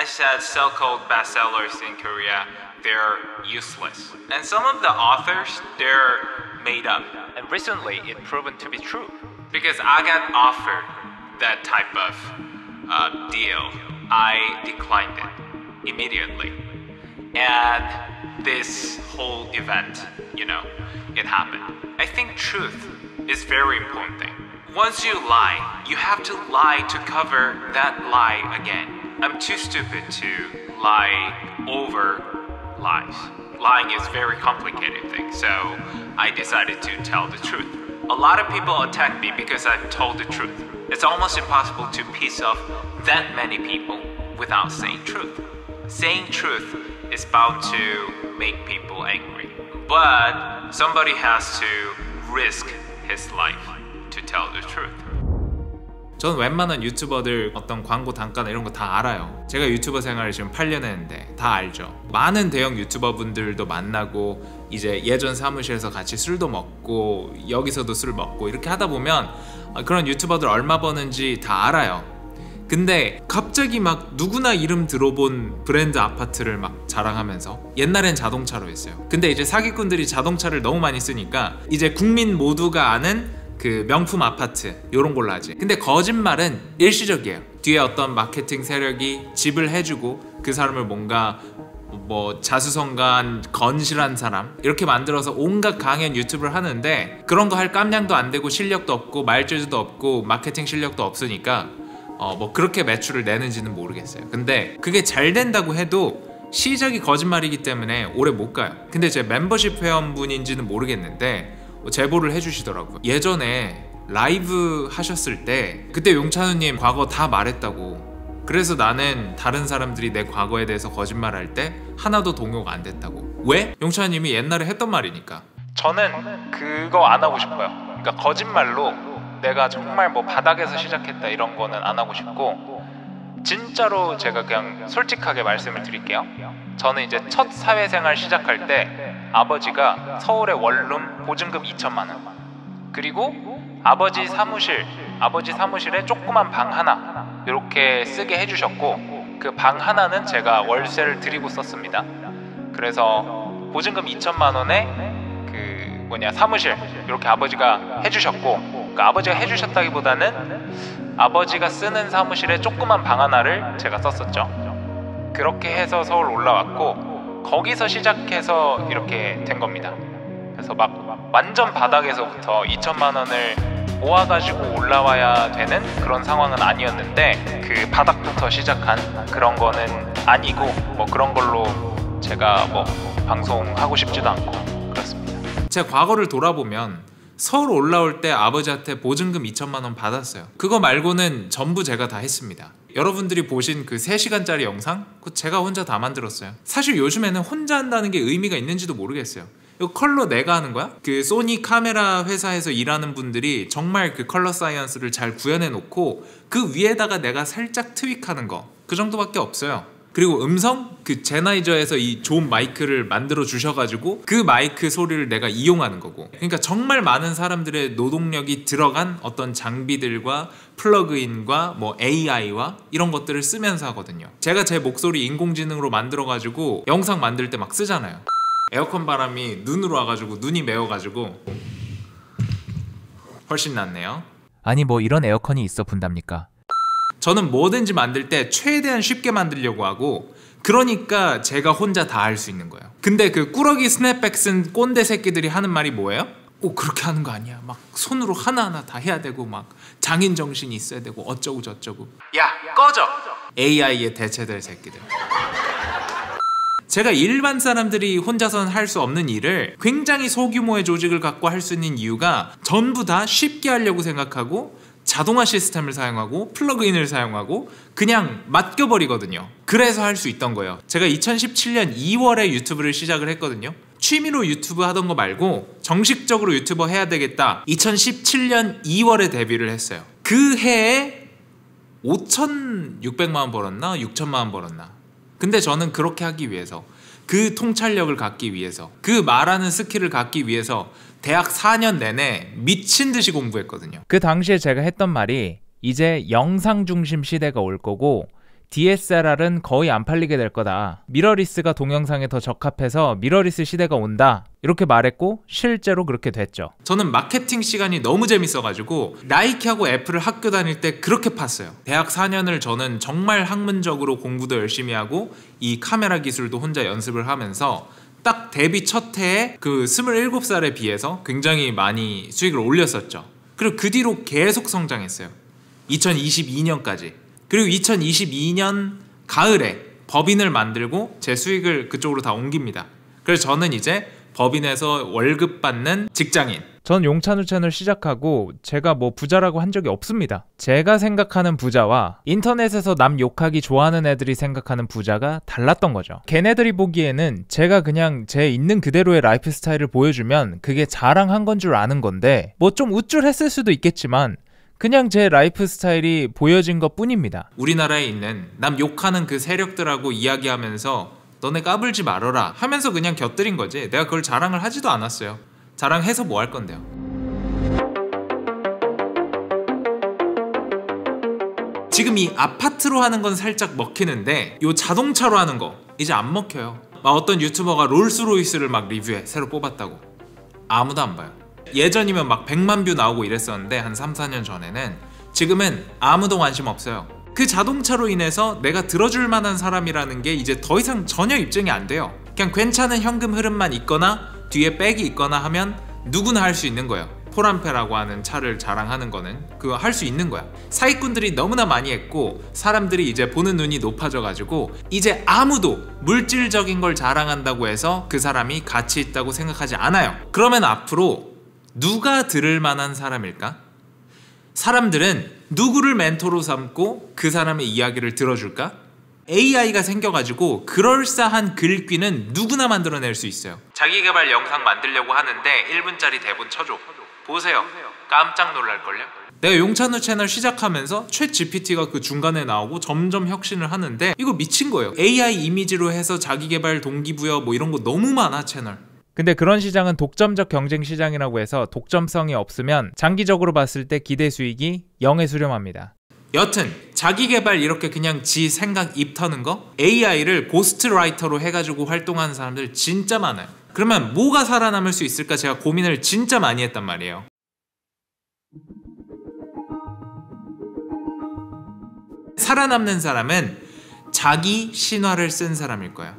I said so-called bestsellers in Korea, they're useless. And some of the authors, they're made up. And recently, it proven to be true. Because I got offered that type of deal, I declined it immediately. And this whole event, it happened. I think truth is very important thing. Once you lie, you have to lie to cover that lie again. I'm too stupid to lie over lies. Lying is a very complicated thing, so I decided to tell the truth. A lot of people attack me because I've told the truth. It's almost impossible to piss off that many people without saying truth. Saying truth is bound to make people angry. But somebody has to risk his life to tell the truth. 저는 웬만한 유튜버들 어떤 광고 단가나 이런 거 다 알아요. 제가 유튜버 생활을 지금 8년 했는데 다 알죠. 많은 대형 유튜버 분들도 만나고 이제 예전 사무실에서 같이 술도 먹고 여기서도 술 먹고 이렇게 하다 보면 그런 유튜버들 얼마 버는지 다 알아요. 근데 갑자기 막 누구나 이름 들어본 브랜드 아파트를 막 자랑하면서 옛날엔 자동차로 했어요. 근데 이제 사기꾼들이 자동차를 너무 많이 쓰니까 이제 국민 모두가 아는 그 명품 아파트 요런 걸로 하지. 근데 거짓말은 일시적이에요. 뒤에 어떤 마케팅 세력이 집을 해주고 그 사람을 뭔가 뭐 자수성가한 건실한 사람 이렇게 만들어서 온갖 강연 유튜브를 하는데 그런 거 할 깜냥도 안 되고 실력도 없고 말재주도 없고 마케팅 실력도 없으니까 뭐 그렇게 매출을 내는지는 모르겠어요. 근데 그게 잘 된다고 해도 시작이 거짓말이기 때문에 오래 못 가요. 근데 제 멤버십 회원분인지는 모르겠는데 제보를 해주시더라고요. 예전에 라이브 하셨을 때 그때 용찬우님 과거 다 말했다고. 그래서 나는 다른 사람들이 내 과거에 대해서 거짓말할 때 하나도 동요가 안 됐다고. 왜? 용찬우님이 옛날에 했던 말이니까. 저는 그거 안 하고 싶어요. 그러니까 거짓말로 내가 정말 뭐 바닥에서 시작했다 이런 거는 안 하고 싶고, 진짜로 제가 그냥 솔직하게 말씀을 드릴게요. 저는 이제 첫 사회생활 시작할 때 아버지가 서울의 원룸 보증금 2천만 원, 그리고 아버지 사무실에 조그만 방 하나 이렇게 쓰게 해주셨고, 그 방 하나는 제가 월세를 드리고 썼습니다. 그래서 보증금 2천만 원에 사무실 이렇게 아버지가 해주셨고, 그러니까 아버지가 해주셨다기보다는 아버지가 쓰는 사무실에 조그만 방 하나를 제가 썼었죠. 그렇게 해서 서울 올라왔고, 거기서 시작해서 이렇게 된 겁니다. 그래서 막 완전 바닥에서부터 2천만 원을 모아가지고 올라와야 되는 그런 상황은 아니었는데, 그 바닥부터 시작한 그런 거는 아니고, 뭐 그런 걸로 제가 뭐 방송하고 싶지도 않고 그렇습니다. 제 과거를 돌아보면 서울 올라올 때 아버지한테 보증금 2천만 원 받았어요. 그거 말고는 전부 제가 다 했습니다. 여러분들이 보신 그 3시간짜리 영상? 그거 제가 혼자 다 만들었어요. 사실 요즘에는 혼자 한다는 게 의미가 있는지도 모르겠어요. 이거 컬러 내가 하는 거야? 그 소니 카메라 회사에서 일하는 분들이 정말 그 컬러 사이언스를 잘 구현해 놓고 그 위에다가 내가 살짝 트윅하는 거, 그 정도밖에 없어요. 그리고 음성? 그 제나이저에서 이 좋은 마이크를 만들어 주셔가지고 그 마이크 소리를 내가 이용하는 거고. 그러니까 정말 많은 사람들의 노동력이 들어간 어떤 장비들과 플러그인과 뭐 AI와 이런 것들을 쓰면서 하거든요. 제가 제 목소리 인공지능으로 만들어가지고 영상 만들 때 막 쓰잖아요. 에어컨 바람이 눈으로 와가지고 눈이 메워가지고 훨씬 낫네요. 아니 뭐 이런 에어컨이 있어 본답니까? 저는 뭐든지 만들 때 최대한 쉽게 만들려고 하고, 그러니까 제가 혼자 다 할 수 있는 거예요. 근데 그 꾸러기 스냅백 쓴 꼰대 새끼들이 하는 말이 뭐예요? 그렇게 하는 거 아니야. 막 손으로 하나하나 다 해야 되고 막 장인 정신이 있어야 되고 어쩌고 저쩌고. 야 꺼져! AI에 대체될 새끼들. 제가 일반 사람들이 혼자서는 할 수 없는 일을 굉장히 소규모의 조직을 갖고 할 수 있는 이유가 전부 다 쉽게 하려고 생각하고 자동화 시스템을 사용하고 플러그인을 사용하고 그냥 맡겨버리거든요. 그래서 할 수 있던 거예요. 제가 2017년 2월에 유튜브를 시작을 했거든요. 취미로 유튜브 하던 거 말고 정식적으로 유튜버 해야 되겠다. 2017년 2월에 데뷔를 했어요. 그 해에 5,600만 원 벌었나? 6천만 원 벌었나? 근데 저는 그렇게 하기 위해서, 그 통찰력을 갖기 위해서, 그 말하는 스킬을 갖기 위해서 대학 4년 내내 미친 듯이 공부했거든요. 그 당시에 제가 했던 말이 이제 영상 중심 시대가 올 거고 DSLR은 거의 안 팔리게 될 거다. 미러리스가 동영상에 더 적합해서 미러리스 시대가 온다. 이렇게 말했고 실제로 그렇게 됐죠. 저는 마케팅 시간이 너무 재밌어가지고 나이키하고 애플을 학교 다닐 때 그렇게 팠어요. 대학 4년을 저는 정말 학문적으로 공부도 열심히 하고 이 카메라 기술도 혼자 연습을 하면서 딱 데뷔 첫 해에 그 27살에 비해서 굉장히 많이 수익을 올렸었죠. 그리고 그 뒤로 계속 성장했어요. 2022년까지. 그리고 2022년 가을에 법인을 만들고 제 수익을 그쪽으로 다 옮깁니다. 그래서 저는 이제 법인에서 월급 받는 직장인. 전 용찬우 채널 시작하고 제가 뭐 부자라고 한 적이 없습니다. 제가 생각하는 부자와 인터넷에서 남 욕하기 좋아하는 애들이 생각하는 부자가 달랐던 거죠. 걔네들이 보기에는 제가 그냥 제 있는 그대로의 라이프 스타일을 보여주면 그게 자랑한 건 줄 아는 건데 뭐 좀 우쭐했을 수도 있겠지만 그냥 제 라이프 스타일이 보여진 것 뿐입니다. 우리나라에 있는 남 욕하는 그 세력들하고 이야기하면서 너네 까불지 말어라 하면서 그냥 곁들인 거지. 내가 그걸 자랑을 하지도 않았어요. 자랑해서 뭐 할 건데요. 지금 이 아파트로 하는 건 살짝 먹히는데 요 자동차로 하는 거 이제 안 먹혀요. 막 어떤 유튜버가 롤스로이스를 막 리뷰해. 새로 뽑았다고. 아무도 안 봐요. 예전이면 막 100만 뷰 나오고 이랬었는데 한 3, 4년 전에는. 지금은 아무도 관심 없어요. 그 자동차로 인해서 내가 들어줄 만한 사람이라는 게 이제 더 이상 전혀 입증이 안 돼요. 그냥 괜찮은 현금 흐름만 있거나 뒤에 백이 있거나 하면 누구나 할 수 있는 거예요. 포람페라고 하는 차를 자랑하는 거는 그거 할 수 있는 거야. 사기꾼들이 너무나 많이 했고 사람들이 이제 보는 눈이 높아져 가지고 이제 아무도 물질적인 걸 자랑한다고 해서 그 사람이 가치 있다고 생각하지 않아요. 그러면 앞으로 누가 들을 만한 사람일까? 사람들은 누구를 멘토로 삼고 그 사람의 이야기를 들어줄까? AI가 생겨가지고 그럴싸한 글귀는 누구나 만들어낼 수 있어요. 자기개발 영상 만들려고 하는데 1분짜리 대본 쳐줘. 보세요. 깜짝 놀랄걸요? 내가 용찬우 채널 시작하면서 챗 GPT가 그 중간에 나오고 점점 혁신을 하는데 이거 미친 거예요. AI 이미지로 해서 자기개발 동기부여 뭐 이런 거 너무 많아 채널. 근데 그런 시장은 독점적 경쟁 시장이라고 해서 독점성이 없으면 장기적으로 봤을 때 기대 수익이 0에 수렴합니다. 여튼 자기개발 이렇게 그냥 지 생각 입 터는 거 AI를 고스트라이터로 해가지고 활동하는 사람들 진짜 많아요. 그러면 뭐가 살아남을 수 있을까 제가 고민을 진짜 많이 했단 말이에요. 살아남는 사람은 자기 신화를 쓴 사람일 거예요.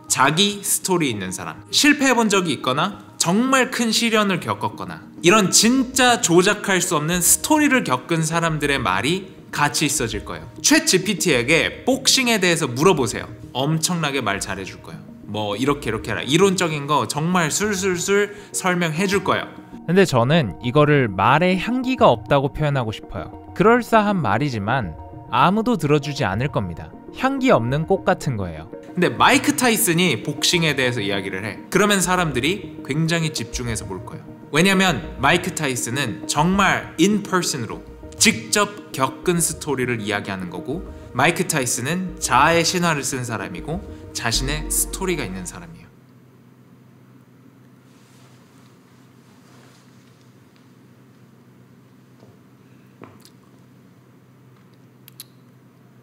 자기 스토리 있는 사람. 실패해본 적이 있거나 정말 큰 시련을 겪었거나 이런 진짜 조작할 수 없는 스토리를 겪은 사람들의 말이 가치 있어질 거예요. 챗 GPT에게 복싱에 대해서 물어보세요. 엄청나게 말 잘해줄 거예요. 뭐 이렇게 해라. 이론적인 거 정말 술술술 설명해 줄 거예요. 근데 저는 이거를 말에 향기가 없다고 표현하고 싶어요. 그럴싸한 말이지만 아무도 들어주지 않을 겁니다. 향기 없는 꽃 같은 거예요. 근데 마이크 타이슨이 복싱에 대해서 이야기를 해. 그러면 사람들이 굉장히 집중해서 볼 거예요. 왜냐면 마이크 타이슨은 정말 인퍼슨으로 직접 겪은 스토리를 이야기하는 거고 마이크 타이슨은 자아의 신화를 쓴 사람이고 자신의 스토리가 있는 사람이에요.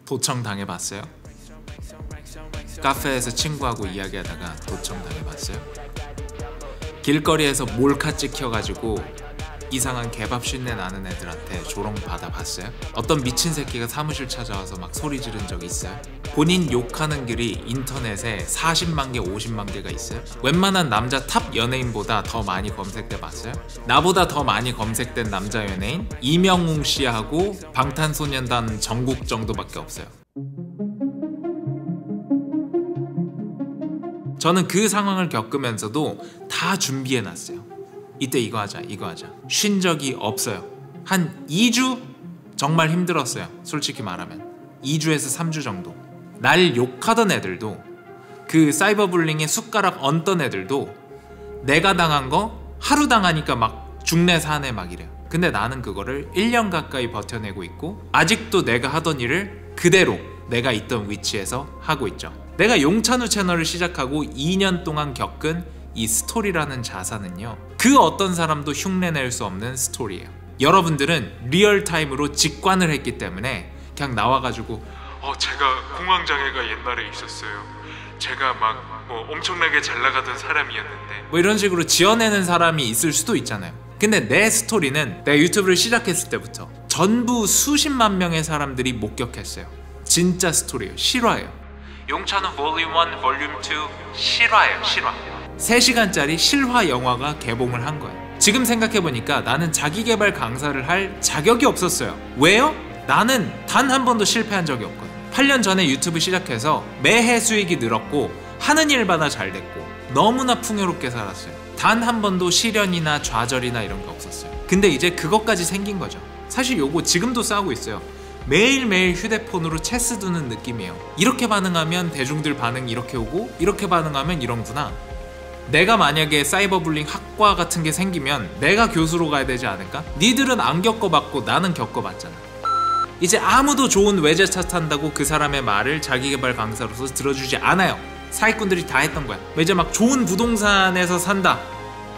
도청 당해봤어요? 카페에서 친구하고 이야기하다가 도청 당해봤어요? 길거리에서 몰카 찍혀가지고 이상한 개밥 쉰내 나는 애들한테 조롱 받아봤어요? 어떤 미친 새끼가 사무실 찾아와서 막 소리 지른 적 있어요? 본인 욕하는 글이 인터넷에 40만 개, 50만 개가 있어요? 웬만한 남자 탑 연예인보다 더 많이 검색돼 봤어요? 나보다 더 많이 검색된 남자 연예인? 이명웅 씨하고 방탄소년단 정국 정도밖에 없어요. 저는 그 상황을 겪으면서도 다 준비해놨어요. 이때 이거 하자 이거 하자. 쉰 적이 없어요. 한 2주 정말 힘들었어요. 솔직히 말하면 2주에서 3주 정도. 날 욕하던 애들도 그 사이버불링에 숟가락 얹던 애들도 내가 당한 거 하루 당하니까 막 중내 사내 막 이래요. 근데 나는 그거를 1년 가까이 버텨내고 있고 아직도 내가 하던 일을 그대로 내가 있던 위치에서 하고 있죠. 내가 용찬우 채널을 시작하고 2년 동안 겪은 이 스토리라는 자산은요, 그 어떤 사람도 흉내낼 수 없는 스토리예요. 여러분들은 리얼타임으로 직관을 했기 때문에 그냥 나와가지고 제가 공황장애가 옛날에 있었어요. 제가 막 뭐 엄청나게 잘 나가던 사람이었는데 뭐 이런 식으로 지어내는 사람이 있을 수도 있잖아요. 근데 내 스토리는 내가 유튜브를 시작했을 때부터 전부 수십만 명의 사람들이 목격했어요. 진짜 스토리예요. 실화예요. 용찬우 볼륨 1, 볼륨 2 실화예요. 실화. 3시간짜리 실화 영화가 개봉을 한 거예요. 지금 생각해보니까 나는 자기계발 강사를 할 자격이 없었어요. 왜요? 나는 단 한 번도 실패한 적이 없거든요. 8년 전에 유튜브 시작해서 매해 수익이 늘었고 하는 일마다 잘 됐고 너무나 풍요롭게 살았어요. 단 한 번도 시련이나 좌절이나 이런 게 없었어요. 근데 이제 그것까지 생긴 거죠. 사실 요거 지금도 싸우고 있어요. 매일매일 휴대폰으로 체스 두는 느낌이에요. 이렇게 반응하면 대중들 반응이 이렇게 오고 이렇게 반응하면 이런구나. 내가 만약에 사이버불링 학과 같은 게 생기면 내가 교수로 가야 되지 않을까? 니들은 안 겪어봤고 나는 겪어봤잖아. 이제 아무도 좋은 외제차 탄다고 그 사람의 말을 자기계발 강사로서 들어주지 않아요. 사기꾼들이 다 했던 거야. 이제 막 좋은 부동산에서 산다.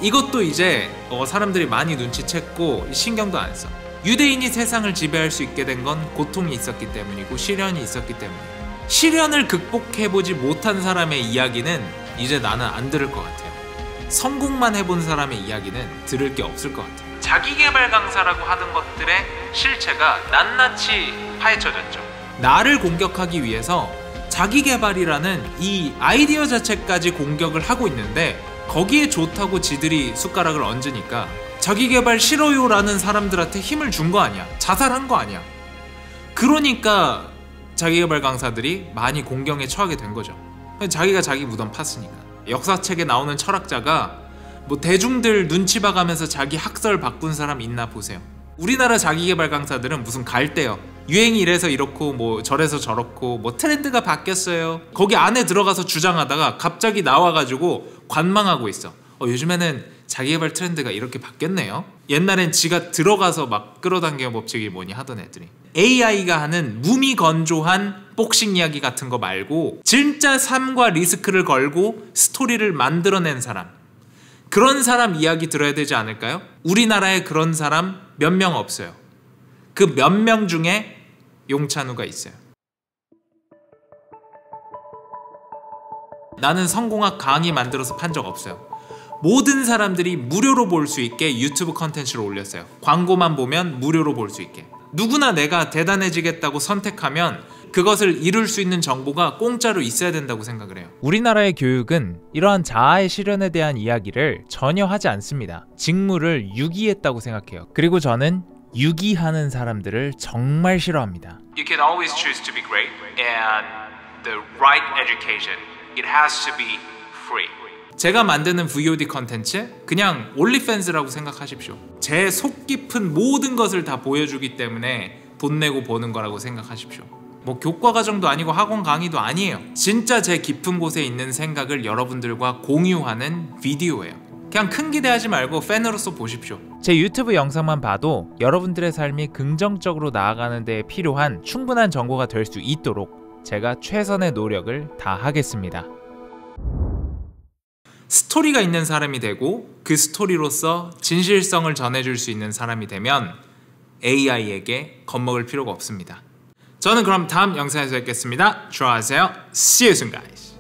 이것도 이제 사람들이 많이 눈치챘고 신경도 안 써. 유대인이 세상을 지배할 수 있게 된 건 고통이 있었기 때문이고 시련이 있었기 때문이에요. 시련을 극복해보지 못한 사람의 이야기는 이제 나는 안 들을 것 같아요. 성공만 해본 사람의 이야기는 들을 게 없을 것 같아요. 자기계발 강사라고 하는 것들의 실체가 낱낱이 파헤쳐졌죠. 나를 공격하기 위해서 자기계발이라는 이 아이디어 자체까지 공격을 하고 있는데 거기에 좋다고 지들이 숟가락을 얹으니까 자기계발 싫어요 라는 사람들한테 힘을 준 거 아니야. 자살한 거 아니야. 그러니까 자기계발 강사들이 많이 공경에 처하게 된 거죠. 자기가 자기 무덤 팠으니까. 역사책에 나오는 철학자가 뭐 대중들 눈치 봐가면서 자기 학설 바꾼 사람 있나 보세요. 우리나라 자기계발 강사들은 무슨 갈대요. 유행이 이래서 이렇고 뭐 저래서 저렇고 뭐 트렌드가 바뀌었어요. 거기 안에 들어가서 주장하다가 갑자기 나와가지고 관망하고 있어. 요즘에는 자기계발 트렌드가 이렇게 바뀌었네요. 옛날엔 지가 들어가서 막 끌어당겨 법칙이 뭐니 하던 애들이. AI가 하는 무미건조한 복싱 이야기 같은 거 말고 진짜 삶과 리스크를 걸고 스토리를 만들어낸 사람, 그런 사람 이야기 들어야 되지 않을까요? 우리나라에 그런 사람 몇 명 없어요. 그 몇 명 중에 용찬우가 있어요. 나는 성공학 강의 만들어서 판 적 없어요. 모든 사람들이 무료로 볼 수 있게 유튜브 컨텐츠를 올렸어요. 광고만 보면 무료로 볼 수 있게. 누구나 내가 대단해지겠다고 선택하면 그것을 이룰 수 있는 정보가 공짜로 있어야 된다고 생각을 해요. 우리나라의 교육은 이러한 자아의 실현에 대한 이야기를 전혀 하지 않습니다. 직무를 유기했다고 생각해요. 그리고 저는 유기하는 사람들을 정말 싫어합니다. You can always choose to be great and the right education. It has to be free. 제가 만드는 VOD 컨텐츠 그냥 올리팬스라고 생각하십시오. 제 속 깊은 모든 것을 다 보여주기 때문에 돈 내고 보는 거라고 생각하십시오. 뭐 교과 과정도 아니고 학원 강의도 아니에요. 진짜 제 깊은 곳에 있는 생각을 여러분들과 공유하는 비디오예요. 그냥 큰 기대하지 말고 팬으로서 보십시오. 제 유튜브 영상만 봐도 여러분들의 삶이 긍정적으로 나아가는 데 필요한 충분한 정보가 될 수 있도록 제가 최선의 노력을 다하겠습니다. 스토리가 있는 사람이 되고 그 스토리로서 진실성을 전해줄 수 있는 사람이 되면 AI에게 겁먹을 필요가 없습니다. 저는 그럼 다음 영상에서 뵙겠습니다. 좋아하세요. See you soon, guys.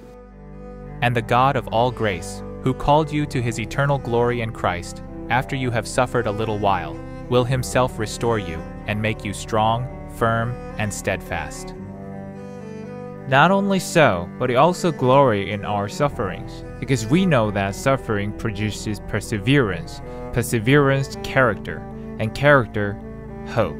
And the God of all grace, who called you to his eternal glory in Christ, after you have suffered a little while, will himself restore you and make you strong, firm, and steadfast. Not only so, but we also glory in our sufferings, because we know that suffering produces perseverance, perseverance character, and character hope.